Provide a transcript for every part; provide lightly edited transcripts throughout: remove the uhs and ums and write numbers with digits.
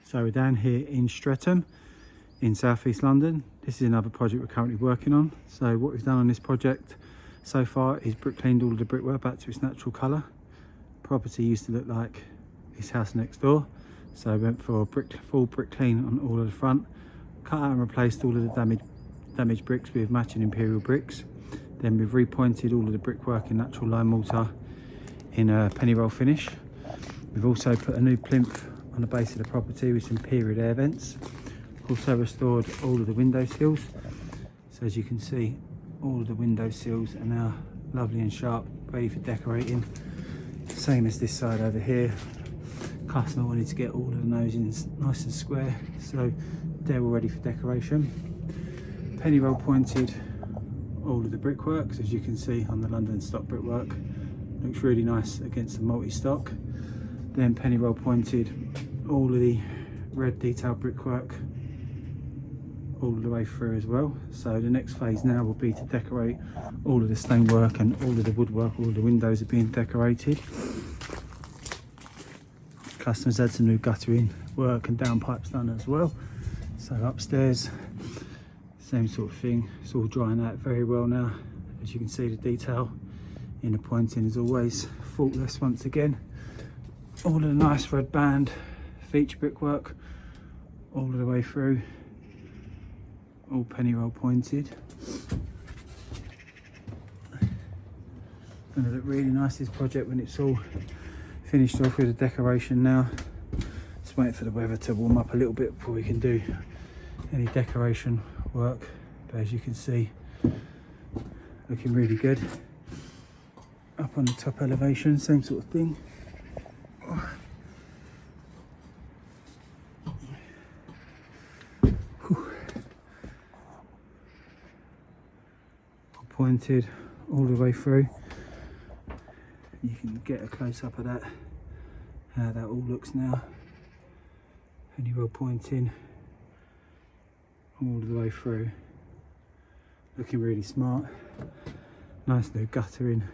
So we're down here in Stretham in southeast London. This is another project we're currently working on. So what we've done on this project so far is brick cleaned all of the brickwork back to its natural colour. Property used to look like this house next door, so we went for a full brick clean on all of the front, cut out and replaced all of the damaged bricks with matching imperial bricks. Then we've repointed all of the brickwork in natural lime mortar in a penny roll finish. We've also put a new plinth on the base of the property with some period air vents. Also restored all of the window sills. So as you can see, all of the window sills are now lovely and sharp, ready for decorating. Same as this side over here. Customer wanted to get all of the nosings nice and square, so they're all ready for decoration. Penny roll pointed all of the brickwork, as you can see on the London stock brickwork. Looks really nice against the multi-stock. Then penny roll pointed all of the red detailed brickwork all the way through as well. So the next phase now will be to decorate all of the stonework and all of the woodwork. All of the windows are being decorated. Customers had some new guttering work and downpipes done as well. So upstairs, same sort of thing. It's all drying out very well now. As you can see, the detail in the pointing is always faultless once again. All of the nice red band feature brickwork all the way through, all penny roll pointed. Gonna look really nice, this project, when it's all finished off with the decoration now. Just waiting for the weather to warm up a little bit before we can do any decoration work. But as you can see, looking really good. Up on the top elevation, same sort of thing. Pointed all the way through. You can get a close up of that, how that all looks now. Penny roll pointing all the way through. Looking really smart. Nice new guttering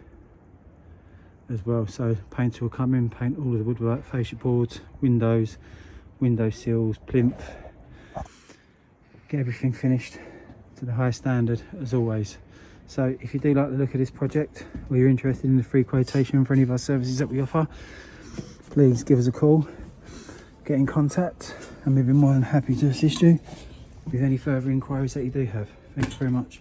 as well. So painter will come in, paint all of the woodwork, fascia boards, windows, window sills, plinth. Get everything finished to the highest standard as always. So if you do like the look of this project, or you're interested in the free quotation for any of our services that we offer, please give us a call, get in contact, and we'll be more than happy to assist you with any further inquiries that you do have. Thank you very much.